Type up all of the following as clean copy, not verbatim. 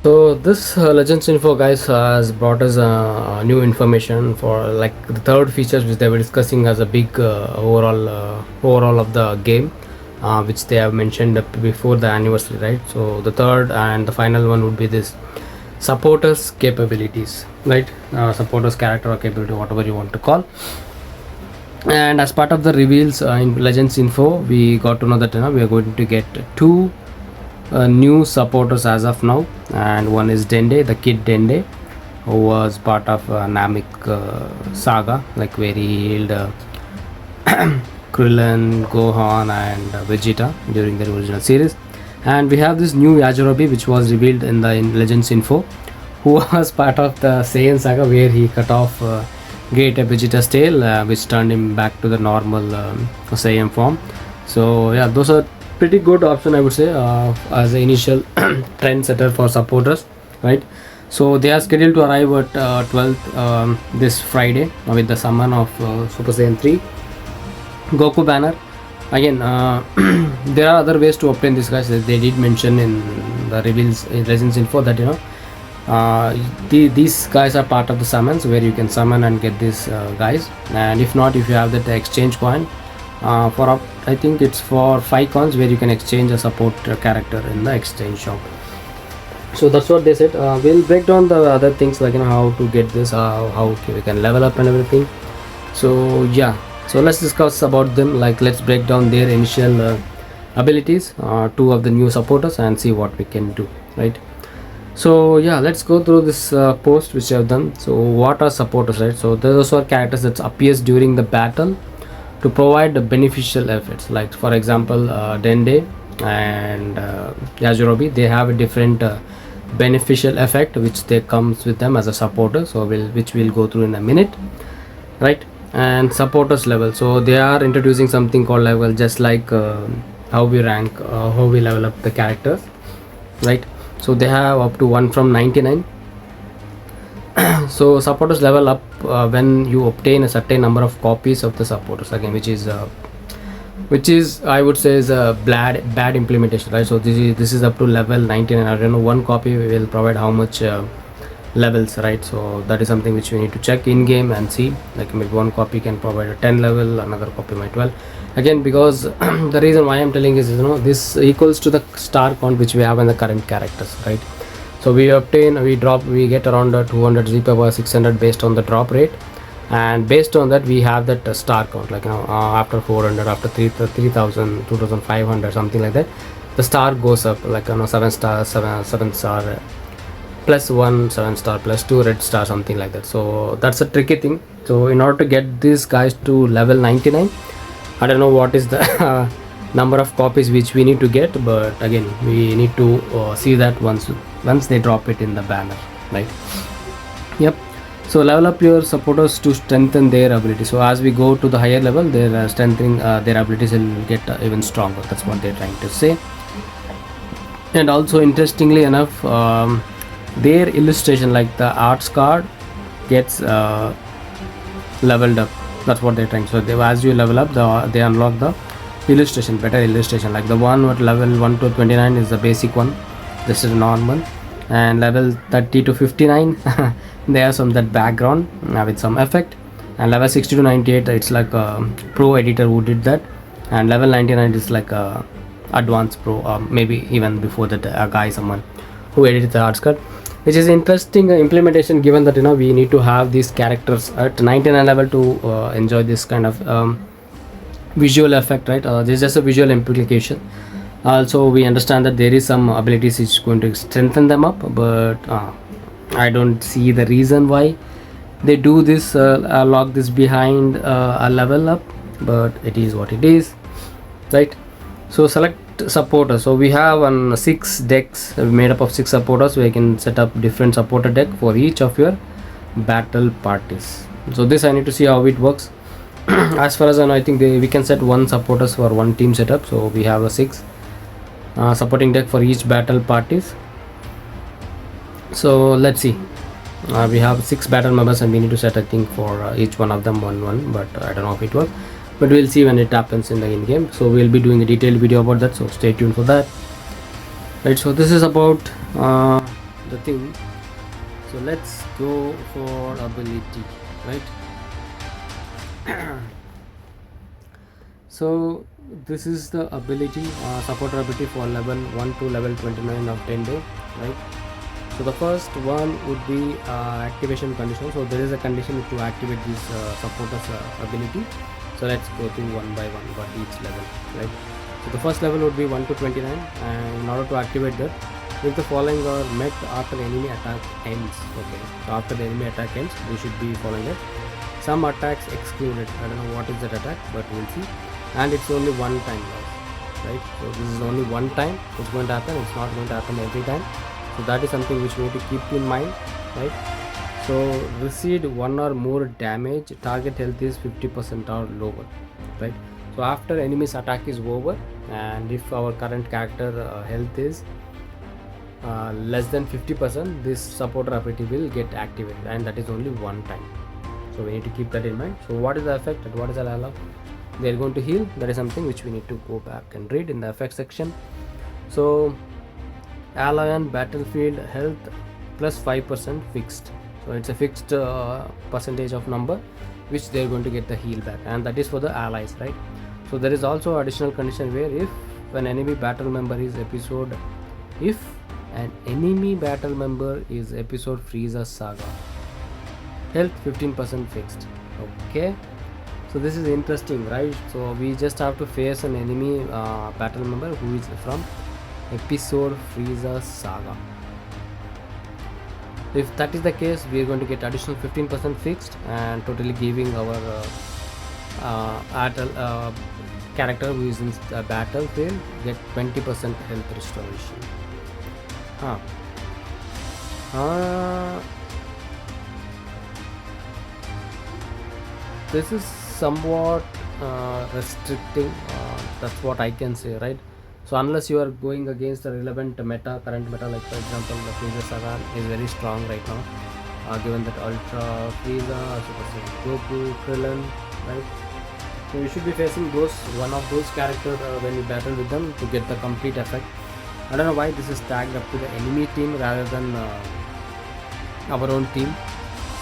So this Legends info guys has brought us new information for like the third features which they were discussing as a big overall of the game, which they have mentioned before the anniversary, right? So the third and the final one would be this supporters capabilities, right? Supporters character or capability, whatever you want to call. And as part of the reveals in Legends info, we got to know that we are going to get two new supporters as of now, and one is Dende, the kid Dende, who was part of Namek saga, like where he healed Krillin, Gohan, and Vegeta during the original series. And we have this new Yajirobe, which was revealed in the Legends info, who was part of the Saiyan saga, where he cut off Great Vegeta's tail, which turned him back to the normal Saiyan form. So yeah, those are pretty good option, I would say, as the initial trendsetter for supporters, right? So they are scheduled to arrive at 12th this Friday with the summon of Super Saiyan 3 Goku banner. Again, there are other ways to obtain this, guys. They did mention in the reveals in Legends info that these guys are part of the summons where you can summon and get these guys. And if not, if you have that exchange coin for I think it's for 5 coins where you can exchange a support character in the exchange shop. So that's what they said. We'll break down the other things like how to get this, how we can level up and everything. So yeah, so let's discuss about them. Like let's break down their initial abilities, two of the new supporters, and see what we can do, right? So yeah, let's go through this post which I have done. So what are supporters, right? So those are characters that appears during the battle to provide the beneficial effects. Like for example, Dende and Yajirobe, they have a different beneficial effect which they comes with them as a supporter. So which we'll go through in a minute, right? And supporters level, so they are introducing something called level, just like how we rank, how we level up the characters, right? So they have up to 1 from 99. So supporters level up when you obtain a certain number of copies of the supporters, again, which is I would say is a bad implementation, right? So this is up to level 99. I don't know, one copy will provide how much levels, right? So that is something which we need to check in game and see, like maybe one copy can provide a 10 level, another copy might 12. Again, because the reason why I'm telling is this equals to the star count which we have in the current characters, right? So we get around 200 Z power 600 based on the drop rate, and based on that we have that star count, like after 400, after 3000, 2500, something like that, the star goes up, like 7 star, 7 star plus 1, 7 star plus 2 red star, something like that. So that's a tricky thing. So in order to get these guys to level 99, I don't know what is the number of copies which we need to get, but again we need to see that once they drop it in the banner, right? Yep. So level up your supporters to strengthen their ability. So as we go to the higher level, they're strengthening their abilities will get even stronger. That's what they're trying to say. And also interestingly enough, their illustration, like the arts card, gets leveled up. That's what they're trying. So as you level up, they unlock the illustration, better illustration. Like the one at level 1 to 29 is the basic one, this is normal, and level 30 to 59 they have some that background with some effect, and level 60 to 98 it's like a pro editor who did that, and level 99 is like a advanced pro, maybe even before that a guy, someone who edited the arts card, which is interesting implementation, given that we need to have these characters at 99 level to enjoy this kind of visual effect, right? This is just a visual implication. Also we understand that there is some abilities which is going to strengthen them up, but I don't see the reason why they do this, lock this behind a level up, but it is what it is, right? So select supporter. So we have 6 decks made up of 6 supporters. We can set up different supporter deck for each of your battle parties. So this I need to see how it works. As far as I know, I think we can set 1 supporters for 1 team setup. So we have a 6 supporting deck for each battle parties. So let's see, we have 6 battle members and we need to set, I think, for each one of them 1, but I don't know if it works, but we'll see when it happens in the in-game. So we'll be doing a detailed video about that, so stay tuned for that, right? So this is about the thing. So let's go for ability, right? So this is the ability, supporter ability for level 1 to level 29 of Dende, right? So the first one would be activation condition. So there is a condition to activate this supporter's ability. So let's go through one by one for each level, right? So the first level would be 1 to 29, and in order to activate that, if the following are met after enemy attack ends, okay, so after the enemy attack ends, we should be following it. Some attacks excluded, I don't know what is that attack, but we'll see. And it's only one time, guys, right? So this is only one time it's going to happen, it's not going to happen every time. So that is something which we need to keep in mind, right? So received one or more damage, target health is 50% or lower, right? So after enemy's attack is over, and if our current character health is less than 50%, this supporter ability will get activated, and that is only one time. So we need to keep that in mind. So what is the effect and what is the allow? They are going to heal. That is something which we need to go back and read in the effect section. So ally on battlefield health plus 5% fixed. So it's a fixed percentage of number which they are going to get the heal back, and that is for the allies, right? So there is also additional condition where if an enemy battle member is episode Frieza Saga, health 15% fixed. Okay, so this is interesting, right? So we just have to face an enemy battle member who is from episode Frieza Saga. If that is the case, we are going to get additional 15% fixed, and totally giving our character who is in the battlefield get 20% health restoration. This is somewhat restricting, that's what I can say, right? So unless you are going against the relevant current meta, like for example the Frieza Saga is very strong right now, given that Ultra Frieza, Super Saiyan Goku, Krillin, right? So you should be facing one of those characters when you battle with them to get the complete effect. I don't know why this is tagged up to the enemy team rather than our own team.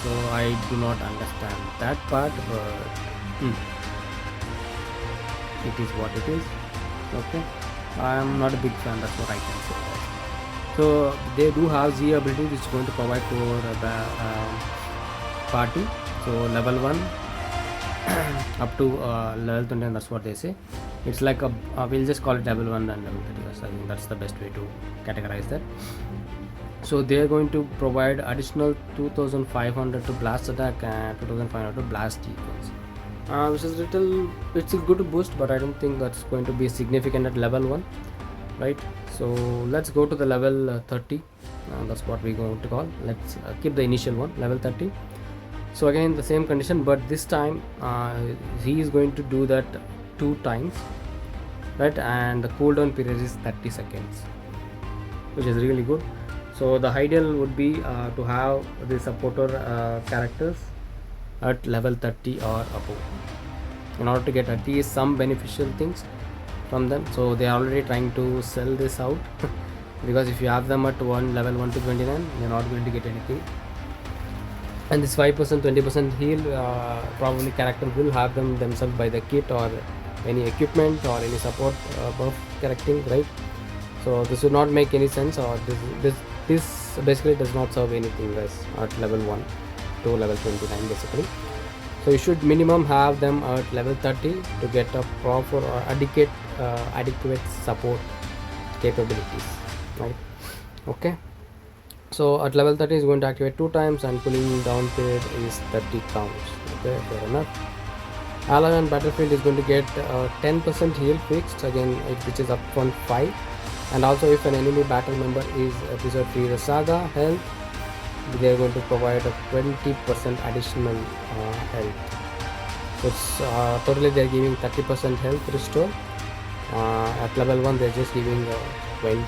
So I do not understand that part, but it is what it is. Okay, I am not a big fan, that's what I can say. So they do have Z ability which is going to provide for the party. So level 1 up to level 20, that's what they say. It's like we'll just call it level 1 and level 30. I think that's the best way to categorize that. So they are going to provide additional 2500 to blast attack and 2500 to blast defense, which is it's a good boost, but I don't think that's going to be significant at level 1, right? So let's go to the level 30, that's what we're going to call. Let's keep the initial one, level 30. So again the same condition, but this time he is going to do that 2 times, right? And the cooldown period is 30 seconds, which is really good. So the ideal would be to have the supporter characters at level 30 or above, in order to get at least some beneficial things from them. So they are already trying to sell this out because if you have them at level 1 to 29, you're not going to get anything. And this 5% 20% heal, probably character will have them themselves by the kit or any equipment or any support buff correcting, right? So this would not make any sense, or this basically does not serve anything, guys, at level 1 to level 29 basically. So you should minimum have them at level 30 to get a proper or adequate support capabilities, right? Okay, so at level 30 is going to activate 2 times, and cooling down period is 30 counts. Okay, fair enough. Ally on battlefield is going to get 10% heal fixed, again which is up on 5. And also if an enemy battle member is episode Frieza Saga health, they are going to provide a 20% additional health. So it's totally they are giving 30% health restore. At level 1 they are just giving 20%,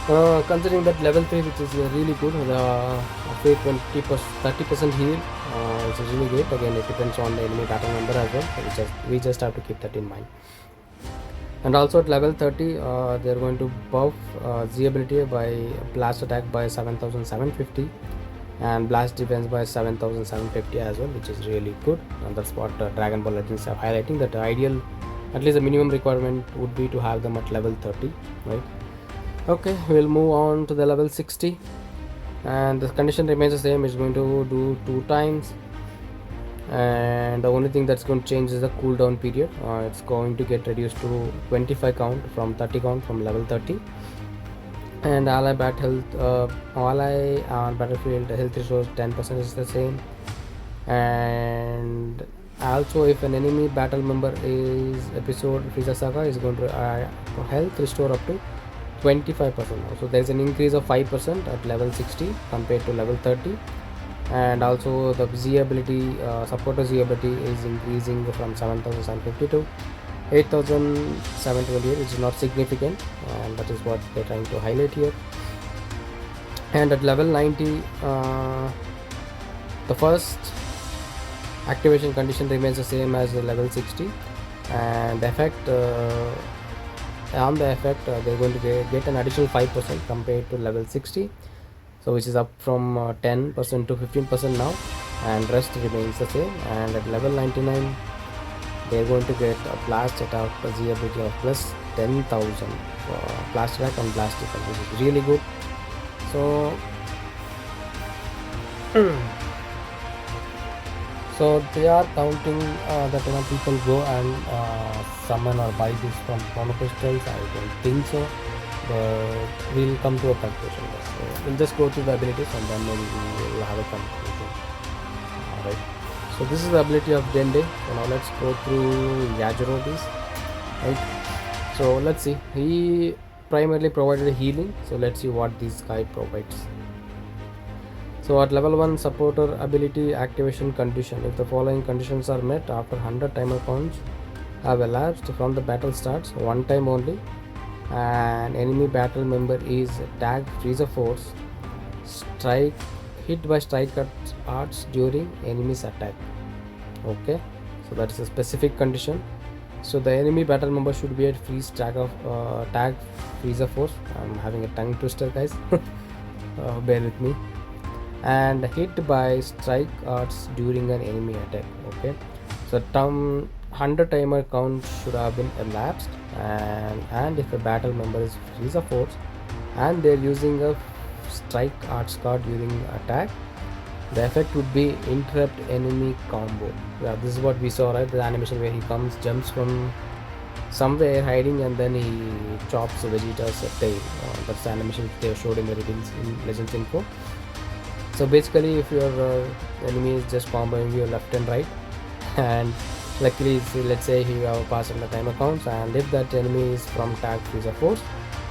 guys. Considering that level 3, which is really good, the 30% heal, which is really great. Again, it depends on the enemy battle member as well, so we just have to keep that in mind. And also at level 30, they're going to buff Z ability by blast attack by 7750 and blast defense by 7750 as well, which is really good. And that's what Dragon Ball Legends are highlighting, that ideal, at least the minimum requirement would be to have them at level 30, right? Okay, we'll move on to the level 60, and the condition remains the same. It's going to do 2 times, and the only thing that's going to change is the cooldown period. It's going to get reduced to 25 count from 30 count from level 30. And ally ally on battlefield health restores 10% is the same. And also, if an enemy battle member is episode Frieza Saga, is going to health restore up to 25% now. So there's an increase of 5% at level 60 compared to level 30. And also the Z ability, supporter Z ability is increasing from 7750 to 8728, which is not significant, and that is what they're trying to highlight here. And at level 90, the first activation condition remains the same as the level 60, and the effect on the effect they're going to get an additional 5% compared to level 60, so which is up from 10% to 15% now, and rest remains the same. And at level 99, they're going to get a blast attack Z ability of plus 10,000 blast attack and blast defense, which is really good. So so they are counting that people go and summon or buy this from chrono crystals. I don't think so, but we'll come to a conclusion. So we'll just go through the abilities and then maybe we'll have a conclusion. Alright. So this is the ability of Dende. So now let's go through Yajirobe's. Right. So let's see. He primarily provided healing. So let's see what this guy provides. So at level 1, supporter ability activation condition. If the following conditions are met after 100 timer counts have elapsed from the battle starts, one time only, an enemy battle member is tagged Freezer Force, hit by strike arts during enemy's attack. Okay, so that is a specific condition. So the enemy battle member should be at freeze tag Freezer Force. I'm having a tongue twister, guys. Bear with me. And hit by strike arts during an enemy attack. Okay, so 100 timer count should have been elapsed, and if a battle member is Freezer Force and they're using a strike arts card during attack, the effect would be interrupt enemy combo. Yeah, this is what we saw, right? The animation where he jumps from somewhere hiding and then he chops Vegeta's tail. That's the animation they showed in the reveals in Legends Info. So basically, if your enemy is just comboing you left and right, and luckily, let's say you have passed on the timer counts, and if that enemy is from tag Freezer Force,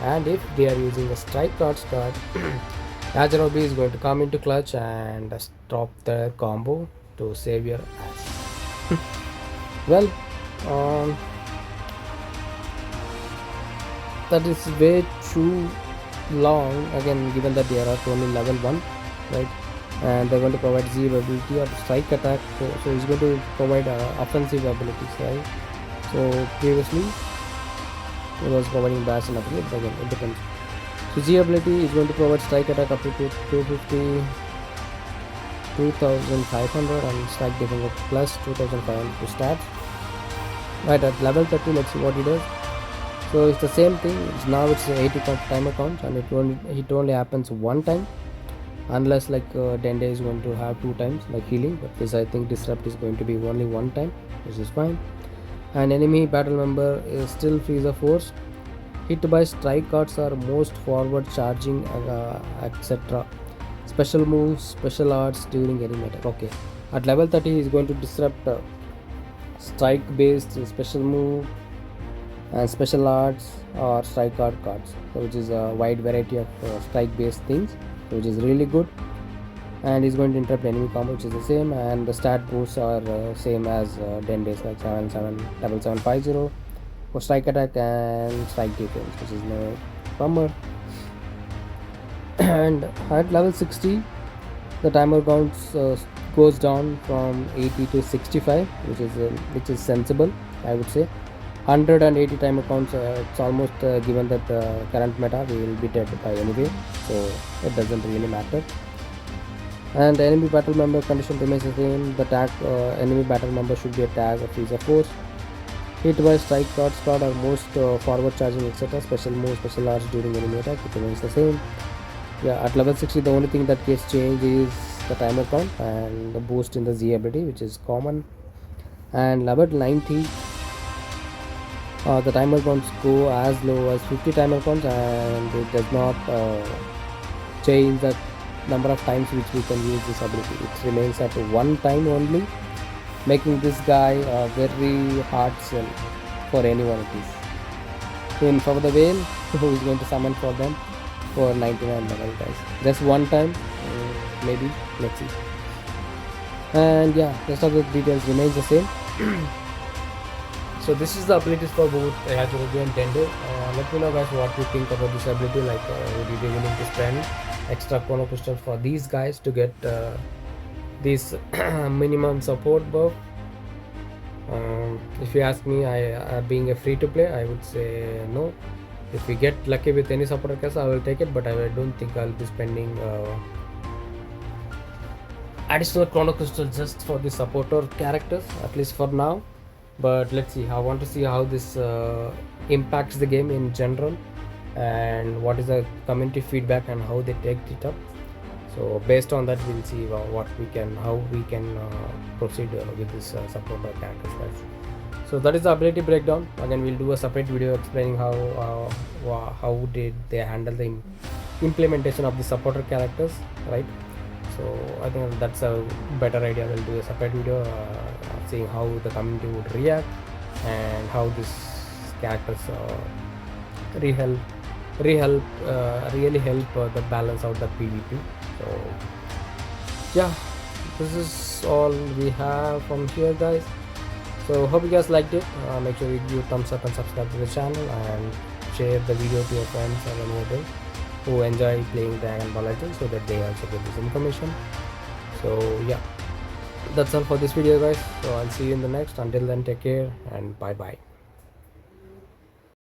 and if they are using a strike cards card, Yajirobe is going to come into clutch and stop the combo to save your ass. Well, that is way too long. Again, given that they are only level 1, right? And they're going to provide Z ability or strike attack. So he's going to provide offensive abilities, right? So previously he was providing bash and ability, but again it depends. So Z ability is going to provide strike attack up to 250, 2500, and strike defense of plus 2500 to stats. Right, at level 30, let's see what he does. So it's the same thing. It's 80 timer count, and it only happens one time, unless like Dende is going to have 2 times like healing, but this I think disrupt is going to be only 1 time, which is fine. An enemy battle member is still Freezer Force, hit by strike cards are most forward charging, etc. Special moves, special arts during enemy attack. Okay, at level 30 he is going to disrupt strike based special move and special arts or strike card cards, so which is a wide variety of strike based things, which is really good. And he's going to interrupt enemy combo, which is the same, and the stat boosts are same as Dende's, like 7750 for strike attack and strike defense, which is no bummer. And at level 60 the timer counts goes down from 80 to 65, which is sensible, I would say. 180 timer counts. It's almost given that current meta we will be dead by anyway, so it doesn't really matter. And the enemy battle member condition remains the same. The tag enemy battle member should be a tag of user force. Hit by strike, card, squad, or most forward charging, etc. Special moves, special arts during enemy attack, it remains the same. Yeah, at level 60, the only thing that gets changed is the timer count and the boost in the Z ability, which is common. And level 90, the timer counts go as low as 50 timer counts, and it does not change the number of times which we can use this ability. It remains at one time only, making this guy a very hard sell for anyone it is. In For the Whale, who is going to summon for them for 99 level, guys. Just one time, maybe, let's see. And yeah, rest of the details remains the same. So this is the abilities for both Yajirobe and Dende. Let me know, guys, what you think about this ability. Like, would you be willing to spend extra chrono crystals for these guys to get this minimum support buff? If you ask me, being a free to play, I would say no. If we get lucky with any supporter class, I will take it, but I don't think I'll be spending additional chrono crystals just for the supporter characters, at least for now. But let's see. I want to see how this impacts the game in general, and what is the community feedback and how they take it up. So based on that, we'll see how we can proceed with this supporter characters, guys. So that is the ability breakdown. Again, we'll do a separate video explaining how did they handle the implementation of the supporter characters, right? So I think that's a better idea. We'll do a separate video seeing how the community would react and how these characters really help the balance out the PvP. So yeah, this is all we have from here, guys. So hope you guys liked it. Make sure you give thumbs up and subscribe to the channel, and share the video to your friends or anyone who enjoy playing Dragon Ball Legends, so that they also get this information. So yeah, that's all for this video, guys. So I'll see you in the next. Until then, take care and bye bye.